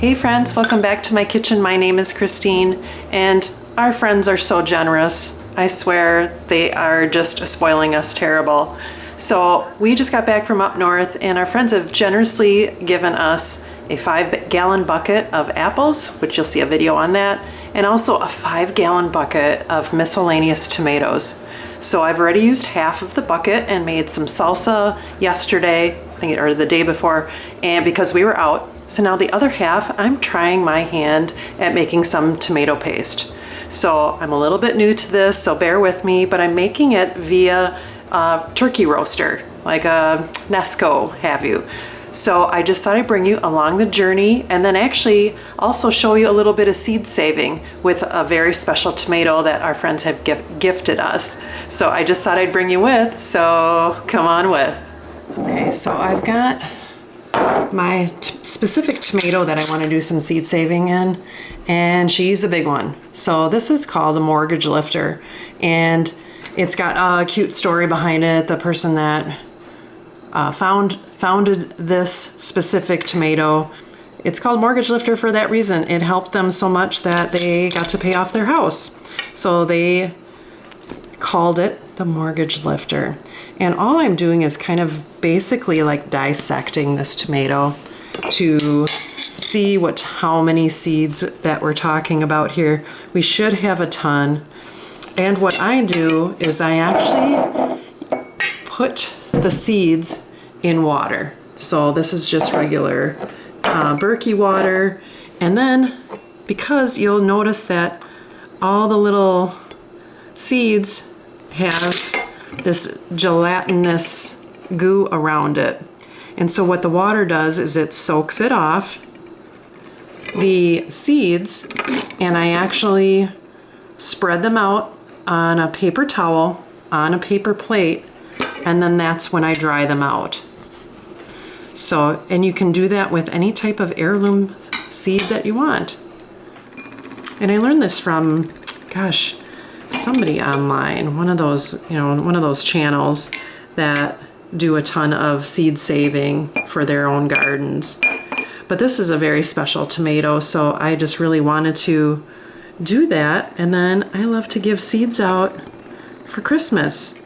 Hey friends, welcome back to my kitchen. My name is Christine, and our friends are so generous. I swear they are just spoiling us terrible. So we just got back from up north, and our friends have generously given us a 5-gallon bucket of apples, which you'll see a video on that, and also a 5-gallon bucket of miscellaneous tomatoes. So I've already used half of the bucket and made some salsa yesterday, I think, or the day before, and because we were out. So now the other half, I'm trying my hand at making some tomato paste. So I'm a little bit new to this, so bear with me, but I'm making it via a turkey roaster, like a Nesco have you. So I just thought I'd bring you along the journey and then actually also show you a little bit of seed saving with a very special tomato that our friends have gifted us. So I just thought I'd bring you with, so come on with. Okay, so I've got my specific tomato that I want to do some seed saving in, and she's a big one. So this is called a mortgage lifter, and it's got a cute story behind it. The person that founded this specific tomato, it's called mortgage lifter for that reason. It helped them so much that they got to pay off their house. So they called it the mortgage lifter. And all I'm doing is kind of basically like dissecting this tomato to see how many seeds that we're talking about here. We should have a ton. And what I do is I actually put the seeds in water. So this is just regular Berkey water. And then, because you'll notice that all the little seeds have this gelatinous goo around it. And so what the water does is it soaks it off, the seeds, and I actually spread them out on a paper towel, on a paper plate, and then that's when I dry them out. So, and you can do that with any type of heirloom seed that you want. And I learned this from, gosh, somebody online, one of those, one of those channels that do a ton of seed saving for their own gardens. But this is a very special tomato, so I just really wanted to do that. And then I love to give seeds out for Christmas.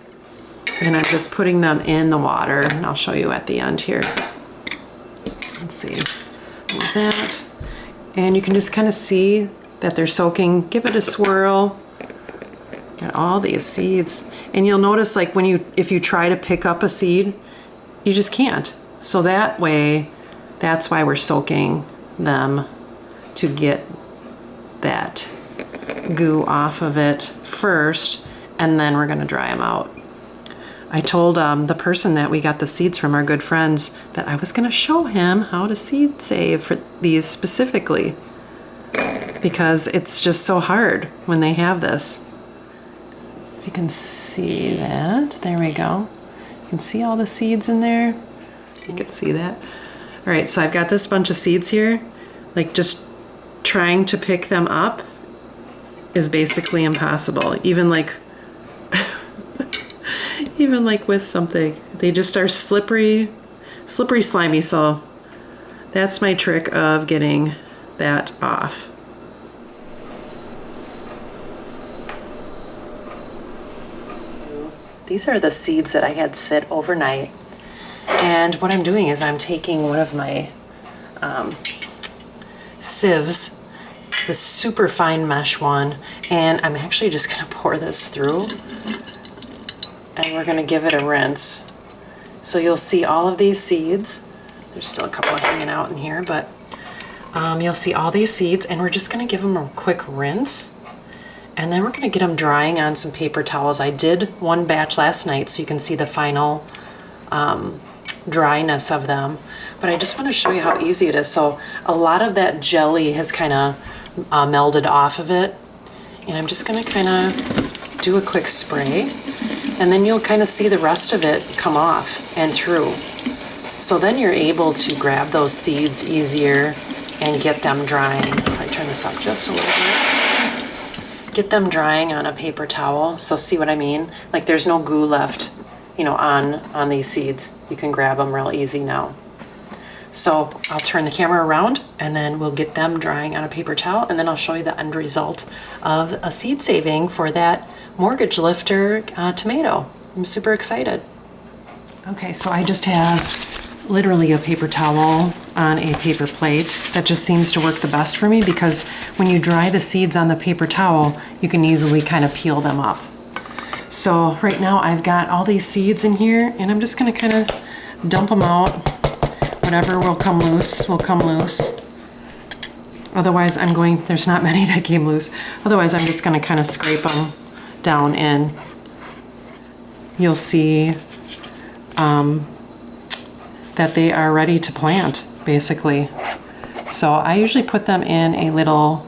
And I'm just putting them in the water, and I'll show you at the end here. Let's see, like that. And you can just kind of see that they're soaking. Give it a swirl. Got all these seeds. And you'll notice, like, if you try to pick up a seed, you just can't. So that way, that's why we're soaking them, to get that goo off of it first, and then we're gonna dry them out. I told the person that we got the seeds from, our good friends, that I was gonna show him how to seed save for these specifically, because it's just so hard when they have this. If you can see that, there we go. You can see all the seeds in there. You can see that. All right, so I've got this bunch of seeds here. Like, just trying to pick them up is basically impossible. Even like, even like with something, they just are slippery, slimy. So that's my trick of getting that off. These are the seeds that I had sit overnight. And what I'm doing is I'm taking one of my sieves, the super fine mesh one, and I'm actually just gonna pour this through, and we're gonna give it a rinse. So you'll see all of these seeds. There's still a couple hanging out in here, but you'll see all these seeds, and we're just gonna give them a quick rinse. And then we're gonna get them drying on some paper towels. I did one batch last night, so you can see the final dryness of them. But I just wanna show you how easy it is. So a lot of that jelly has kinda melded off of it. And I'm just gonna kinda do a quick spray. And then you'll kinda see the rest of it come off and through. So then you're able to grab those seeds easier and get them drying. If I turn this up just a little bit. Get them drying on a paper towel. So see what I mean? Like, there's no goo left, on these seeds. You can grab them real easy now. So I'll turn the camera around and then we'll get them drying on a paper towel, and then I'll show you the end result of a seed saving for that mortgage lifter tomato. I'm super excited. Okay, so I just have literally a paper towel on a paper plate. That just seems to work the best for me because when you dry the seeds on the paper towel, you can easily kind of peel them up. So right now I've got all these seeds in here, and I'm just gonna kind of dump them out. Whatever will come loose will come loose. Otherwise there's not many that came loose. Otherwise I'm just gonna kind of scrape them down in. You'll see that they are ready to plant, basically. So I usually put them in a little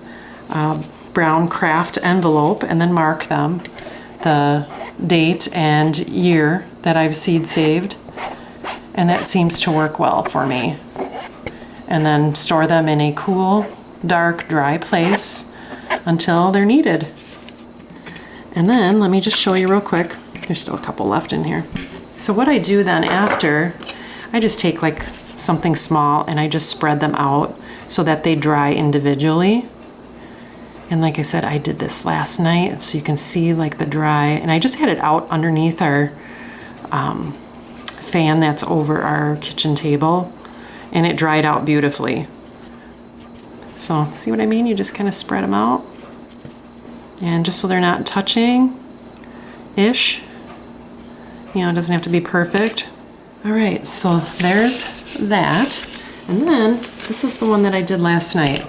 brown craft envelope and then mark them, the date and year that I've seed saved. And that seems to work well for me. And then store them in a cool, dark, dry place until they're needed. And then let me just show you real quick. There's still a couple left in here. So what I do then after, I just take like something small and I just spread them out so that they dry individually. And like I said, I did this last night so you can see like the dry, and I just had it out underneath our fan that's over our kitchen table, and it dried out beautifully. So see what I mean? You just kind of spread them out, and just so they're not touching-ish. You know, it doesn't have to be perfect. All right, so there's that. And then this is the one that I did last night.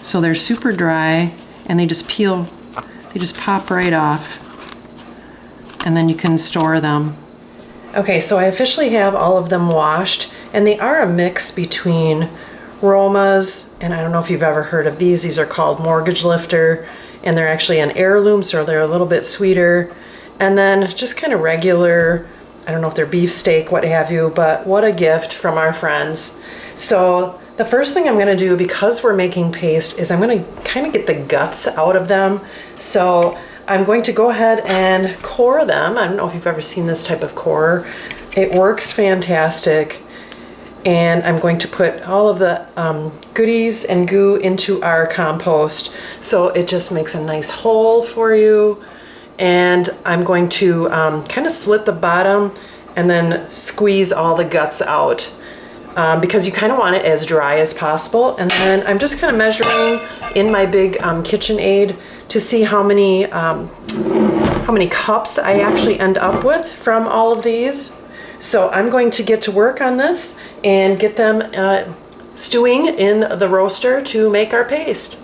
So they're super dry and they just peel, they just pop right off, and then you can store them. Okay, so I officially have all of them washed, and they are a mix between Roma's, and I don't know if you've ever heard of these. These are called Mortgage Lifter, and they're actually an heirloom, so they're a little bit sweeter. And then just kind of regular, I don't know if they're beefsteak, what have you, but what a gift from our friends. So the first thing I'm gonna do, because we're making paste, is I'm gonna kind of get the guts out of them. So I'm going to go ahead and core them. I don't know if you've ever seen this type of core. It works fantastic. And I'm going to put all of the goodies and goo into our compost. So it just makes a nice hole for you. And I'm going to kind of slit the bottom and then squeeze all the guts out because you kind of want it as dry as possible. And then I'm just kind of measuring in my big KitchenAid to see how many cups I actually end up with from all of these. So I'm going to get to work on this and get them stewing in the roaster to make our paste.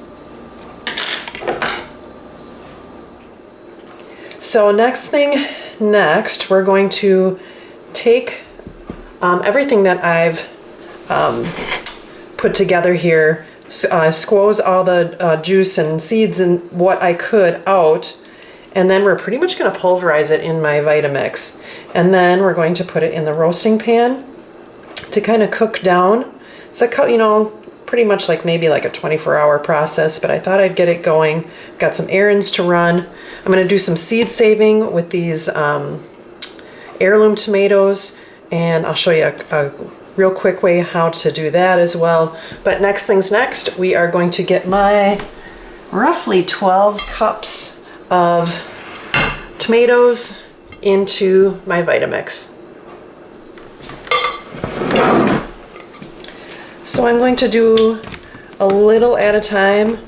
So next, we're going to take everything that I've put together here, squoze all the juice and seeds and what I could out, and then we're pretty much going to pulverize it in my Vitamix. And then we're going to put it in the roasting pan to kind of cook down. It's like, you know, pretty much like maybe like a 24-hour process, but I thought I'd get it going. Got some errands to run. I'm going to do some seed saving with these heirloom tomatoes, and I'll show you a real quick way how to do that as well. But next things next, we are going to get my roughly 12 cups of tomatoes into my Vitamix. So I'm going to do a little at a time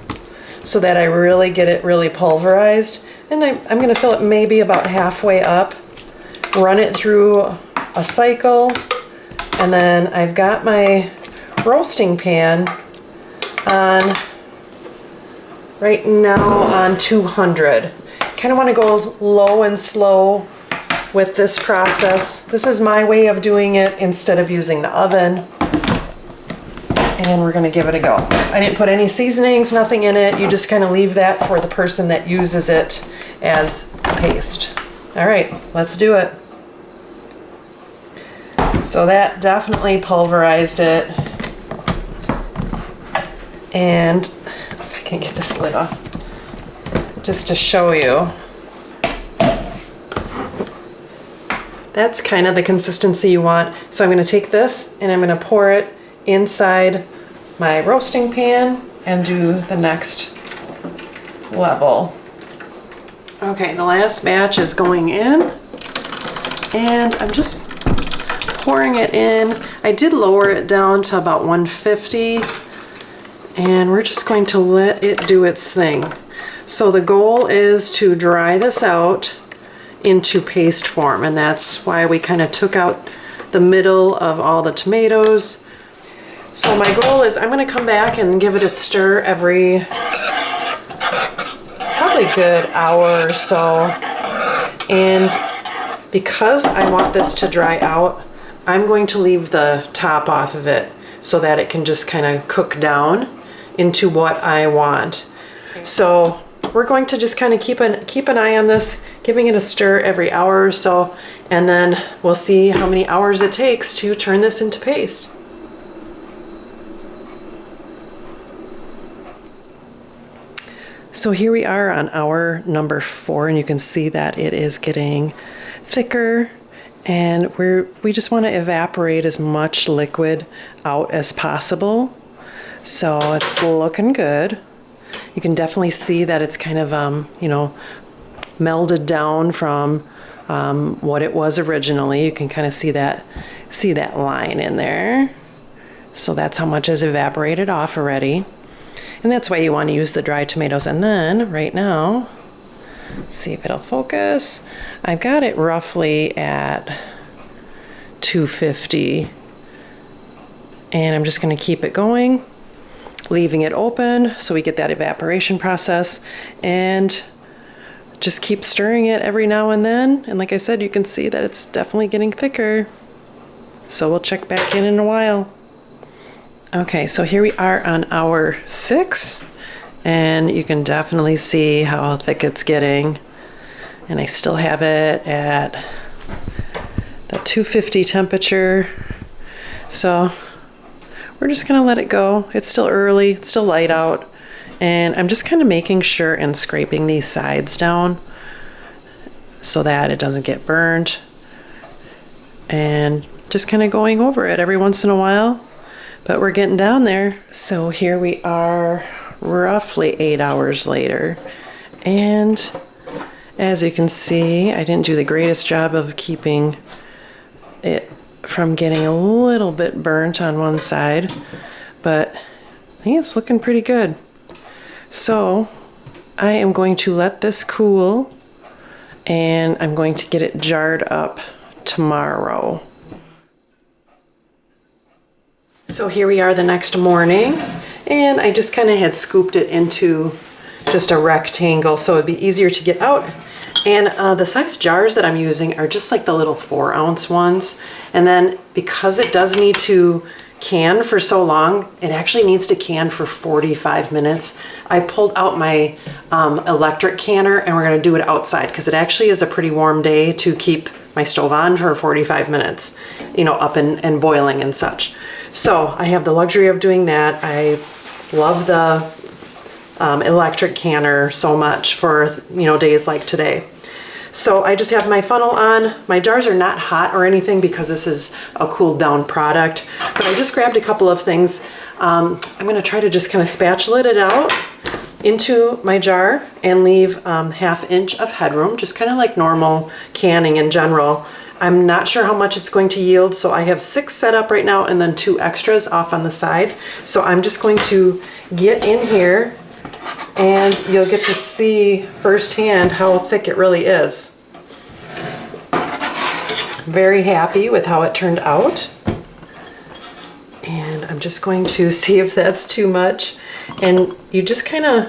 so that I really get it really pulverized. And I'm going to fill it maybe about halfway up, run it through a cycle, and then I've got my roasting pan on right now on 200. Kind of want to go low and slow with this process. This is my way of doing it instead of using the oven. And we're gonna give it a go. I didn't put any seasonings, nothing in it. You just kind of leave that for the person that uses it as paste. All right, let's do it. So that definitely pulverized it. And if I can get this lid off, just to show you. That's kind of the consistency you want. So I'm gonna take this and I'm gonna pour it inside my roasting pan and do the next level. Okay, the last batch is going in, and I'm just pouring it in. I did lower it down to about 150, and we're just going to let it do its thing. So the goal is to dry this out into paste form, and that's why we kind of took out the middle of all the tomatoes. So my goal is I'm going to come back and give it a stir every probably good hour or so. And because I want this to dry out, I'm going to leave the top off of it so that it can just kind of cook down into what I want. So we're going to just kind of keep an eye on this, giving it a stir every hour or so, and then we'll see how many hours it takes to turn this into paste. So here we are on hour number 4, and you can see that it is getting thicker, and we just want to evaporate as much liquid out as possible. So it's looking good. You can definitely see that it's kind of you know, melded down from what it was originally. You can kind of see that line in there. So that's how much is evaporated off already. And that's why you want to use the dried tomatoes. And then right now, let's see if it'll focus. I've got it roughly at 250. And I'm just going to keep it going, leaving it open so we get that evaporation process, and just keep stirring it every now and then. And like I said, you can see that it's definitely getting thicker. So we'll check back in a while. Okay, so here we are on hour 6, and you can definitely see how thick it's getting. And I still have it at the 250 temperature. So we're just gonna let it go. It's still early, it's still light out, and I'm just kind of making sure and scraping these sides down so that it doesn't get burned, and just kind of going over it every once in a while. But we're getting down there. So here we are roughly 8 hours later, and as you can see, I didn't do the greatest job of keeping it from getting a little bit burnt on one side, but I think it's looking pretty good. So I am going to let this cool, and I'm going to get it jarred up tomorrow. So here we are the next morning, and I just kind of had scooped it into just a rectangle so it'd be easier to get out. And the size jars that I'm using are just like the little 4-ounce ones. And then because it does need to can for so long, it actually needs to can for 45 minutes. I pulled out my electric canner, and we're gonna do it outside because it actually is a pretty warm day to keep my stove on for 45 minutes, you know, up and boiling and such. So I have the luxury of doing that. I love the electric canner so much for, you know, days like today. So I just have my funnel on. My jars are not hot or anything because this is a cooled down product, but I just grabbed a couple of things. I'm gonna try to just kind of spatula it out into my jar and leave 1/2 inch of headroom, just kind of like normal canning in general. I'm not sure how much it's going to yield, so I have 6 set up right now and then 2 extras off on the side. So I'm just going to get in here, and you'll get to see firsthand how thick it really is. Very happy with how it turned out. And I'm just going to see if that's too much. And you just kind of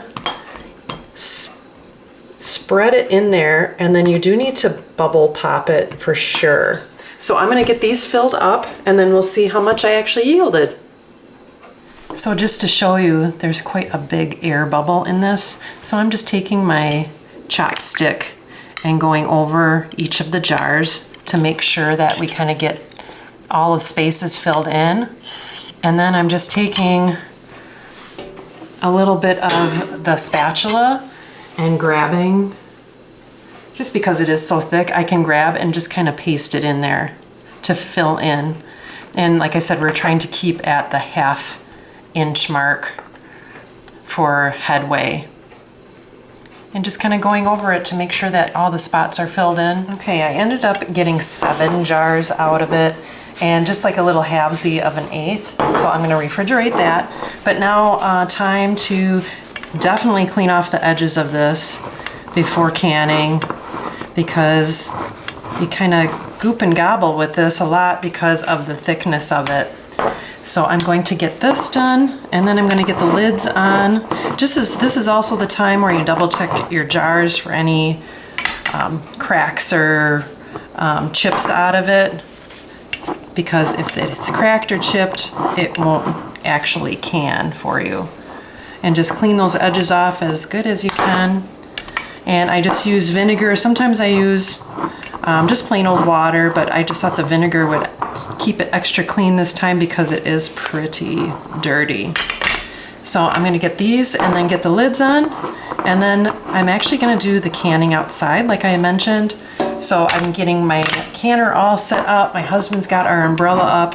spread it in there, and then you do need to bubble pop it for sure. So I'm gonna get these filled up, and then we'll see how much I actually yielded. So just to show you, there's quite a big air bubble in this. So I'm just taking my chopstick and going over each of the jars to make sure that we kind of get all the spaces filled in. And then I'm just taking a little bit of the spatula and grabbing, just because it is so thick, I can grab and just kind of paste it in there to fill in. And like I said, we're trying to keep at the 1/2 inch mark for headway. And just kind of going over it to make sure that all the spots are filled in. Okay, I ended up getting 7 jars out of it, and just like a little halvesy of an 1/8. So I'm gonna refrigerate that. But now time to definitely clean off the edges of this before canning, because you kind of goop and gobble with this a lot because of the thickness of it. So I'm going to get this done, and then I'm going to get the lids on. Just as this is also the time where you double check your jars for any cracks or chips out of it, because if it's cracked or chipped, it won't actually can for you. And just clean those edges off as good as you can. And I just use vinegar. Sometimes I use just plain old water, but I just thought the vinegar would keep it extra clean this time because it is pretty dirty. So I'm gonna get these and then get the lids on, and then I'm actually gonna do the canning outside like I mentioned. So I'm getting my canner all set up. My husband's got our umbrella up,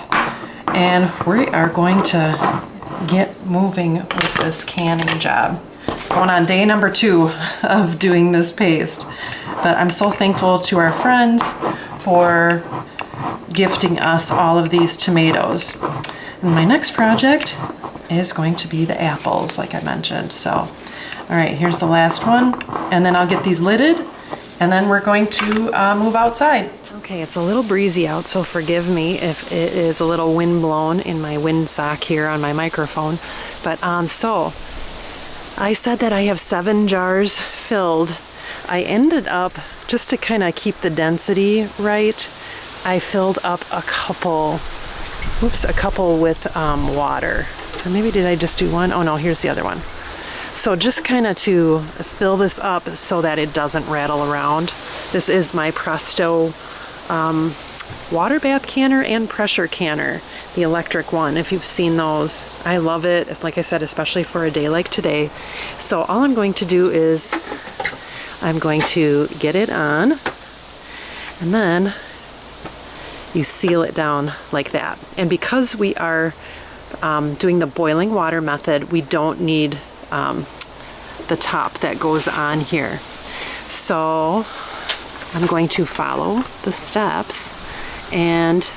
and we are going to get moving with this canning job. It's going on day number 2 of doing this paste. But I'm so thankful to our friends for gifting us all of these tomatoes. And my next project is going to be the apples, like I mentioned. So, all right, here's the last one. And then I'll get these lidded, and then we're going to move outside. Okay, it's a little breezy out, so forgive me if it is a little wind blown in my windsock here on my microphone. But so, I said that I have 7 jars filled. I ended up, just to kind of keep the density right, I filled up a couple with water. Or maybe did I just do one? Oh no, here's the other one. So just kind of to fill this up so that it doesn't rattle around. This is my Presto water bath canner and pressure canner, the electric one, if you've seen those. I love it, like I said, especially for a day like today. So all I'm going to do is I'm going to get it on, and then you seal it down like that. And because we are doing the boiling water method, we don't need the top that goes on here. So I'm going to follow the steps, and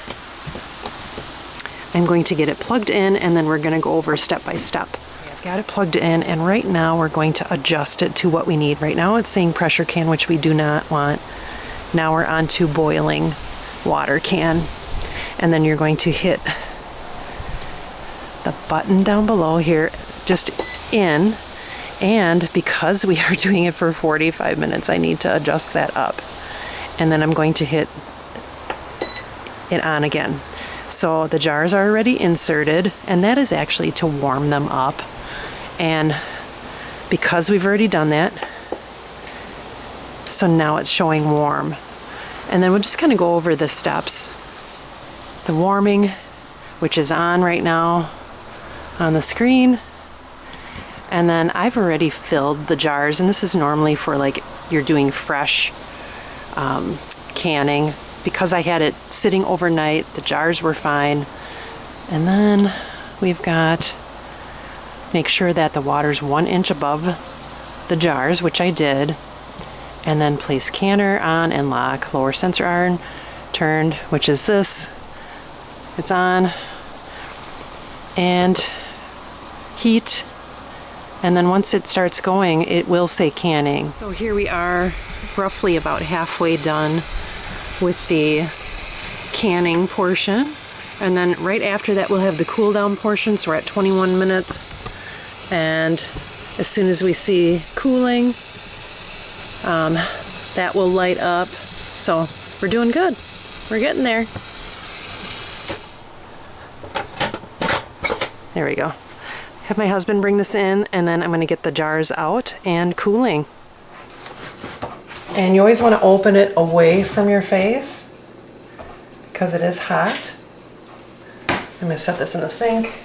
I'm going to get it plugged in, and then we're going to go over step by step. I've got it plugged in, and right now we're going to adjust it to what we need. Right now it's saying pressure can, which we do not want. Now we're on to boiling water can, and then you're going to hit the button down below here, just in, and because we are doing it for 45 minutes, I need to adjust that up. And then I'm going to hit it on again. So the jars are already inserted, and that is actually to warm them up. And because we've already done that, so now it's showing warm. And then we'll just kind of go over the steps. The warming, which is on right now on the screen. And then I've already filled the jars, and this is normally for like you're doing fresh canning. Because I had it sitting overnight, the jars were fine. And then we've got, make sure that the water's 1 inch above the jars, which I did. And then place canner on and lock, lower sensor arm turned, which is this. It's on. And heat. And then once it starts going, it will say canning. So here we are, roughly about halfway done with the canning portion. And then right after that we'll have the cool down portion, so we're at 21 minutes. And as soon as we see cooling, that will light up. So we're doing good. We're getting there. There we go. Have my husband bring this in, and then I'm going to get the jars out and cooling. And you always want to open it away from your face because it is hot. I'm going to set this in the sink,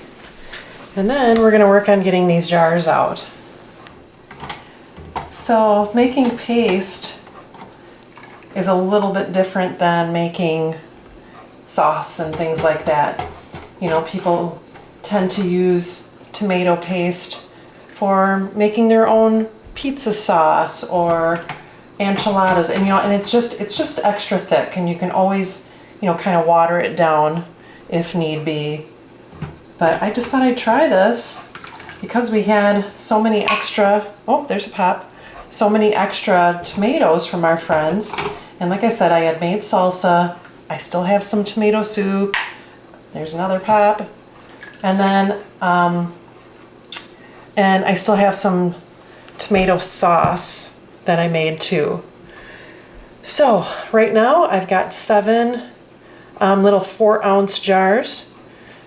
and then we're going to work on getting these jars out. So making paste is a little bit different than making sauce and things like that. You know, people tend to use tomato paste for making their own pizza sauce or enchiladas, and you know, and it's just extra thick, and you can always, you know, kind of water it down if need be. But I just thought I'd try this because we had so many extra, oh, there's a pop, so many extra tomatoes from our friends. And like I said, I had made salsa. I still have some tomato soup. There's another pop. And then, and I still have some tomato sauce that I made too. So right now I've got 7 little 4-ounce jars,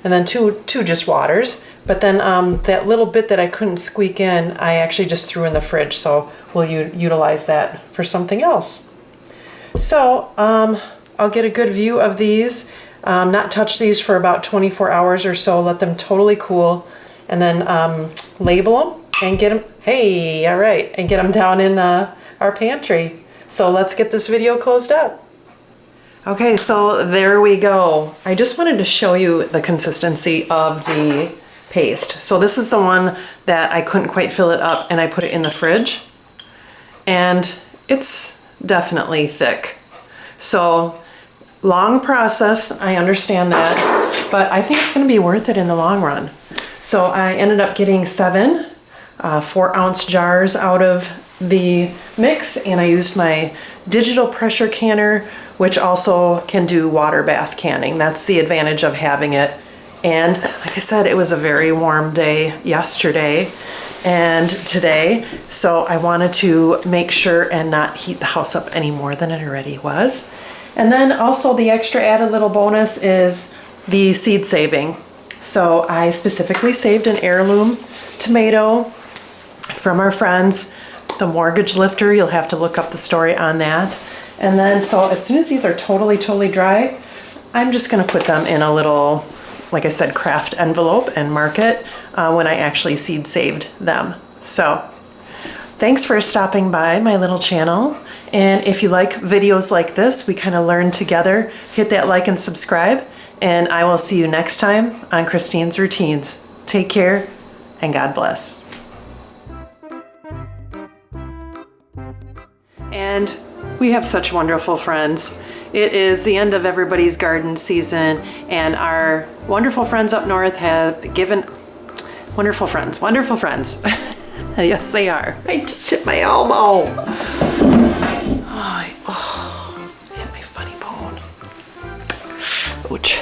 and then two just waters. But then that little bit that I couldn't squeak in, I actually just threw in the fridge, so we'll utilize that for something else. So I'll get a good view of these, not touch these for about 24 hours or so, let them totally cool, and then label them and get them, hey, all right, and get them down in our pantry. So let's get this video closed up. Okay, so there we go. I just wanted to show you the consistency of the paste. So this is the one that I couldn't quite fill it up, and I put it in the fridge, and it's definitely thick. So long process, I understand that, but I think it's gonna be worth it in the long run. So I ended up getting 7 4-ounce jars out of the mix, and I used my digital pressure canner, which also can do water bath canning. That's the advantage of having it. And like I said, it was a very warm day yesterday and today, so I wanted to make sure and not heat the house up any more than it already was. And then also the extra added little bonus is the seed saving. So I specifically saved an heirloom tomato from our friends, the Mortgage Lifter. You'll have to look up the story on that. And then, so as soon as these are totally dry, I'm just gonna put them in a little, like I said, craft envelope and mark it when I actually seed saved them. So thanks for stopping by my little channel. And if you like videos like this, we kind of learn together, hit that like and subscribe, and I will see you next time on Christine's Routines. Take care and God bless. And we have such wonderful friends. It is the end of everybody's garden season, and our wonderful friends up north have given, wonderful friends. Yes, they are. I just hit my elbow. Oh, hit my funny bone. Ouch.